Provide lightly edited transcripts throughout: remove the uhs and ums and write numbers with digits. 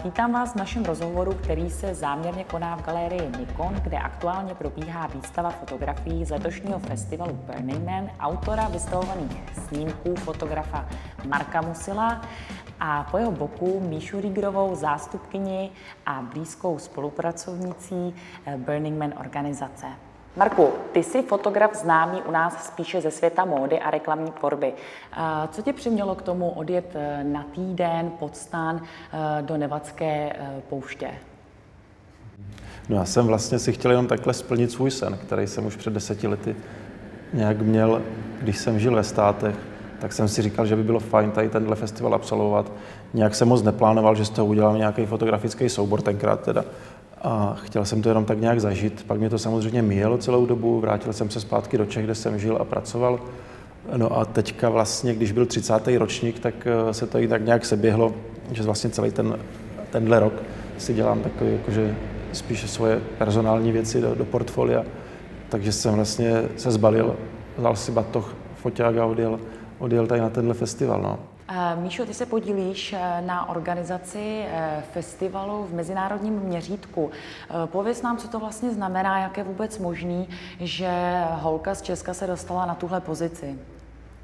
Vítám vás v našem rozhovoru, který se záměrně koná v galerii Nikon, kde aktuálně probíhá výstava fotografií z letošního festivalu Burning Man autora vystavovaných snímků fotografa Marka Musila a po jeho boku Míšu Riegerovou, zástupkyni a blízkou spolupracovnicí Burning Man organizace. Marku, ty jsi fotograf známý u nás spíše ze světa módy a reklamní tvorby. Co tě přimělo k tomu odjet na týden pod stan do Nevadské pouště? No, já jsem vlastně si chtěl jenom takhle splnit svůj sen, který jsem už před 10 lety nějak měl, když jsem žil ve Státech, tak jsem si říkal, že by bylo fajn tady tenhle festival absolvovat. Nějak jsem moc neplánoval, že z toho udělám nějaký fotografický soubor tenkrát teda. A chtěl jsem to jenom tak nějak zažít. Pak mě to samozřejmě míjelo celou dobu, vrátil jsem se zpátky do Čech, kde jsem žil a pracoval. No a teďka vlastně, když byl 30. ročník, tak se to i tak nějak seběhlo, že vlastně celý tenhle rok si dělám takový, jakože spíše svoje personální věci do portfolia. Takže jsem vlastně se zbalil, vzal si batoh, foťák a odjel tady na tenhle festival. No. Míšo, ty se podílíš na organizaci festivalu v mezinárodním měřítku. Pověz nám, co to vlastně znamená, jak je vůbec možný, že holka z Česka se dostala na tuhle pozici.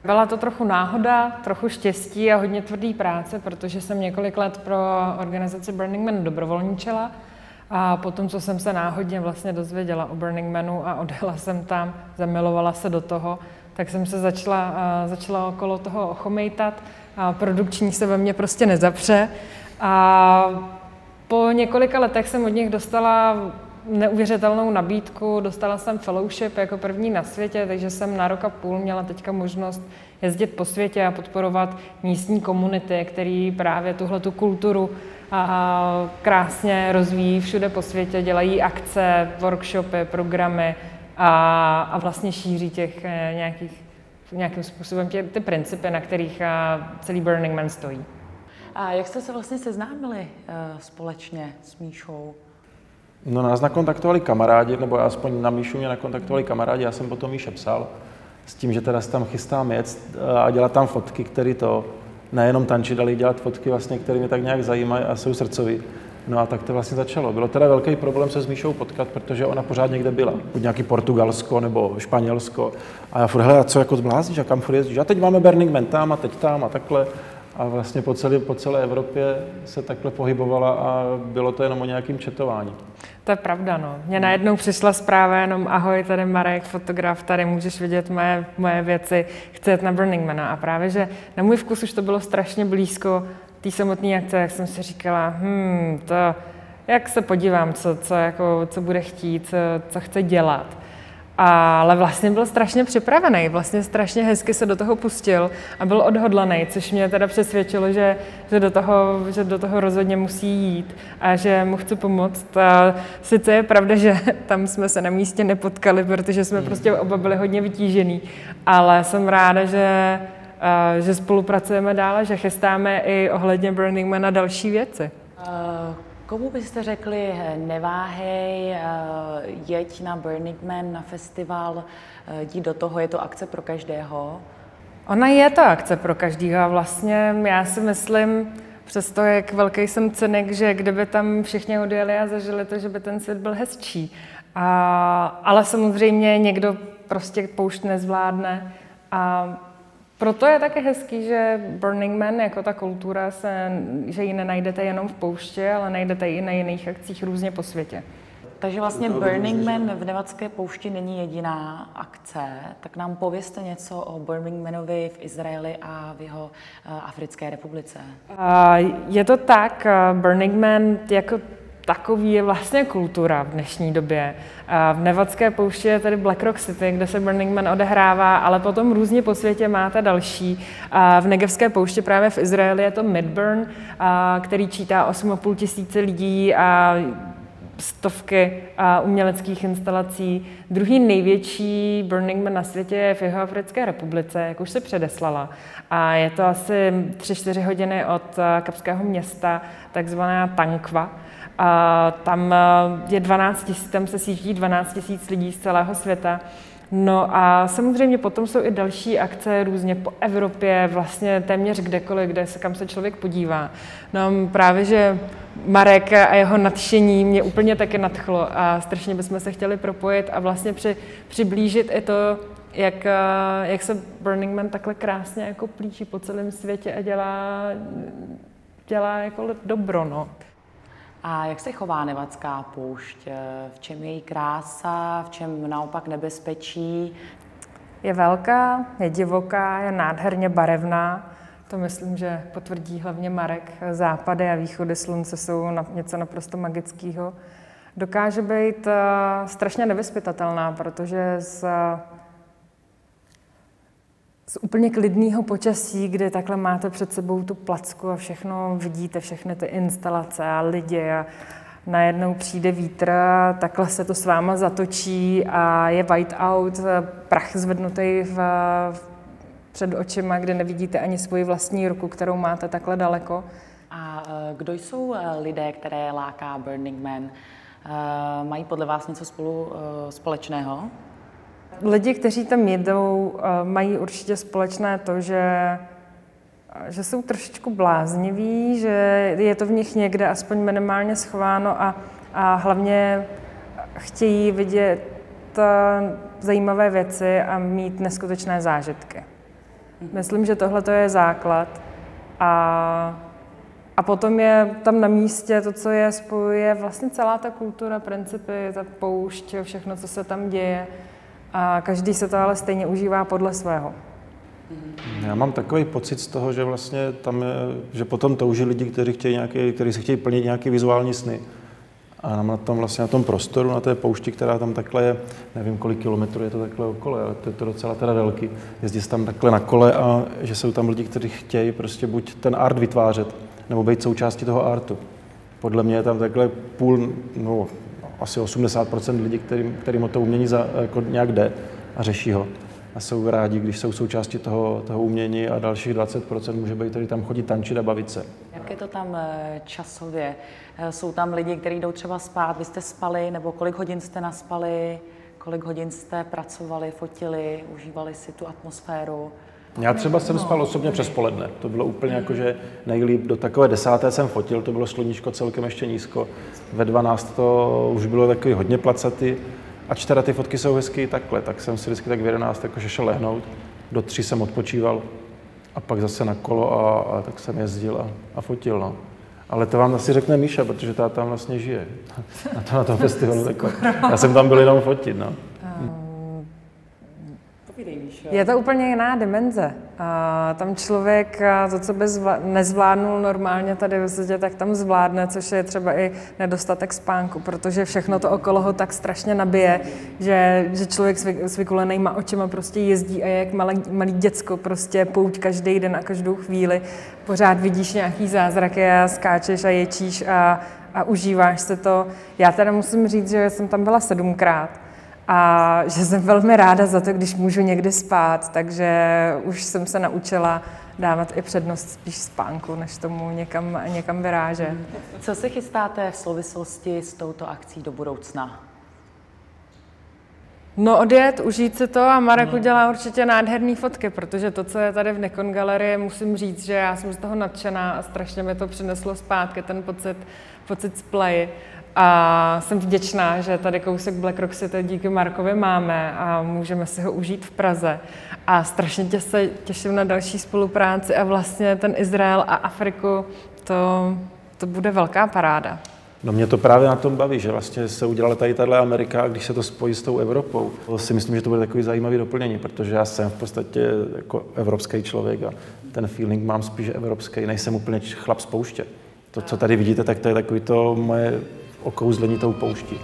Byla to trochu náhoda, trochu štěstí a hodně tvrdý práce, protože jsem několik let pro organizaci Burning Man dobrovolničila. A potom, co jsem se náhodně vlastně dozvěděla o Burning Manu a odjela jsem tam, zamilovala se do toho, tak jsem se začala okolo toho ochomejtat a produkční se ve mně prostě nezapře. A po několika letech jsem od nich dostala neuvěřitelnou nabídku, dostala jsem fellowship jako první na světě, takže jsem na rok a půl měla teďka možnost jezdit po světě a podporovat místní komunity, které právě tuhletu kulturu a krásně rozvíjí všude po světě, dělají akce, workshopy, programy a vlastně šíří těch nějakým způsobem ty principy, na kterých celý Burning Man stojí. A jak jste se vlastně seznámili společně s Míšou? No, nás nakontaktovali kamarádi, nebo aspoň na Míšu mě nakontaktovali kamarádi, já jsem potom Míše psal s tím, že teda se tam chystám jet a dělat tam fotky, které to nejenom tančit, ale dělat fotky, vlastně, které mě tak nějak zajímají a jsou srdcový. No a tak to vlastně začalo. Bylo teda velký problém se s Míšou potkat, protože ona pořád někde byla. Buď nějaký Portugalsko nebo Španělsko. A já furt, hele, co jako zblázníš a kam furt jezdíš? A teď máme Burning Man tam a teď tam a takhle. A vlastně po celé Evropě se takhle pohybovala a bylo to jenom o nějakým četování. To je pravda, no. Mně najednou přišla zpráva jenom ahoj, tady Marek, fotograf, tady můžeš vidět moje věci, chci jet na Burning Man. A právě, že na můj vkus už to bylo strašně blízko té samotné akce, jak jsem si říkala, jak se podívám, co bude chtít, co chce dělat. Ale vlastně byl strašně připravený, vlastně strašně hezky se do toho pustil a byl odhodlaný, což mě teda přesvědčilo, že do toho rozhodně musí jít a že mu chci pomoct. A sice je pravda, že tam jsme se na místě nepotkali, protože jsme prostě oba byli hodně vytížený, ale jsem ráda, že spolupracujeme dál, že chystáme i ohledně Burning Man a další věci. Komu byste řekli, neváhej, jeď na Burning Man, na festival, jdi do toho, je to akce pro každého? Ona je to akce pro každého a vlastně já si myslím, přesto jak velký jsem cynik, že kdyby tam všichni odjeli a zažili to, že by ten svět byl hezčí. Ale samozřejmě někdo prostě poušť nezvládne a proto je také hezký, že Burning Man jako ta kultura, že ji nenajdete jenom v poušti, ale najdete ji i na jiných akcích různě po světě. Takže vlastně Burning Man v Nevadské poušti není jediná akce, tak nám povězte něco o Burning Manovi v Izraeli a v jeho Africké republice. Je to tak, Burning Man jako takový je vlastně kultura v dnešní době. V Nevadské poušti je tady Black Rock City, kde se Burning Man odehrává, ale potom různě po světě máte další. V Negevské poušti právě v Izraeli je to Midburn, který čítá 8,5 tisíce lidí a stovky uměleckých instalací. Druhý největší Burning Man na světě je v Jihoafrické republice, jak už se předeslala. A je to asi 3-4 hodiny od kapského města, takzvaná Tankva. Tam je 12 000, tam se sjíždí 12 000 lidí z celého světa No a samozřejmě potom jsou i další akce různě po Evropě, vlastně téměř kdekoliv, kam se člověk podívá. No právě, že Marek a jeho nadšení mě úplně taky nadchlo a strašně bychom se chtěli propojit a vlastně přiblížit i to, jak se Burning Man takhle krásně jako plíží po celém světě a dělá jako dobro, no. A jak se chová Nevadská poušť? V čem je její krása, v čem naopak nebezpečí? Je velká, je divoká, je nádherně barevná. To myslím, že potvrdí hlavně Marek. Západy a východy slunce jsou něco naprosto magického. Dokáže být strašně nevyzpytatelná, protože z úplně klidného počasí, kdy takhle máte před sebou tu placku a všechno vidíte, všechny ty instalace a lidi a najednou přijde vítr, takhle se to s váma zatočí a je whiteout, prach zvednutý před očima, kde nevidíte ani svoji vlastní ruku, kterou máte takhle daleko. A kdo jsou lidé, které láká Burning Man? Mají podle vás něco společného? Lidi, kteří tam jedou, mají určitě společné to, že jsou trošičku blázniví, že je to v nich někde aspoň minimálně schováno a hlavně chtějí vidět zajímavé věci a mít neskutečné zážitky. Myslím, že tohle je základ a potom je tam na místě to, co je spojuje vlastně celá ta kultura, principy, ta poušť, všechno, co se tam děje. A každý se to ale stejně užívá podle svého. Já mám takový pocit z toho, že vlastně tam je, že potom touží lidi, kteří si chtějí plnit nějaké vizuální sny. A na tom vlastně na tom prostoru, na té poušti, která tam takhle je, nevím, kolik kilometrů je to takhle okolo, ale to je to docela teda velký. Jezdí se tam takhle na kole a že jsou tam lidi, kteří chtějí prostě buď ten art vytvářet, nebo být součástí toho artu. Podle mě je tam takhle asi 80% lidí, kterým to umění jako nějak jde a řeší ho. A jsou rádi, když jsou součástí toho umění a dalších 20% může být, který tam chodí tančit a bavit se. Jak je to tam časově? Jsou tam lidi, kteří jdou třeba spát, vy jste spali, nebo kolik hodin jste naspali, kolik hodin jste pracovali, fotili, užívali si tu atmosféru? Já třeba jsem spal osobně přes poledne. To bylo úplně jako, že nejlíp do takové 10. jsem fotil, to bylo sluníčko celkem ještě nízko. Ve 12 to už bylo takový hodně placatý. Ač teda ty fotky jsou hezky takhle, tak jsem si vždycky tak v 11 jakože šel lehnout. Do 3 jsem odpočíval a pak zase na kolo a tak jsem jezdil a fotil. No. Ale to vám asi řekne Míša, protože ta tam vlastně žije na tom festivalu. Já jsem tam byl jenom fotit. No. Je to úplně jiná dimenze. Tam člověk to, co by nezvládnul normálně tady v světě, tak tam zvládne, což je třeba i nedostatek spánku, protože všechno to okolo ho tak strašně nabije, že člověk s vykulenýma očima prostě jezdí a je jak malý děcko, prostě pouť každý den a každou chvíli. Pořád vidíš nějaký zázraky a skáčeš a ječíš a užíváš se to. Já teda musím říct, že jsem tam byla 7krát. A že jsem velmi ráda za to, když můžu někdy spát, takže už jsem se naučila dávat i přednost spíš spánku, než tomu někam vyrážet. Co se chystáte v souvislosti s touto akcí do budoucna? No odjet, užít si to a Marek udělá určitě nádherné fotky, protože to, co je tady v Nikon galerii, musím říct, že já jsem z toho nadšená a strašně mi to přineslo zpátky, ten pocit z Play. A jsem vděčná, že tady kousek Black Rock City díky Markovi máme a můžeme si ho užít v Praze. A strašně se těším na další spolupráci a vlastně ten Izrael a Afriku, to bude velká paráda. No mě to právě na tom baví, že vlastně se udělala tady tato Amerika a když se to spojí s tou Evropou, to si myslím, že to bude takový zajímavý doplnění, protože já jsem v podstatě jako evropský člověk a ten feeling mám spíš evropský, nejsem úplně chlap z pouště. To, co tady vidíte, tak to je takový to moje okouzlení tou pouští.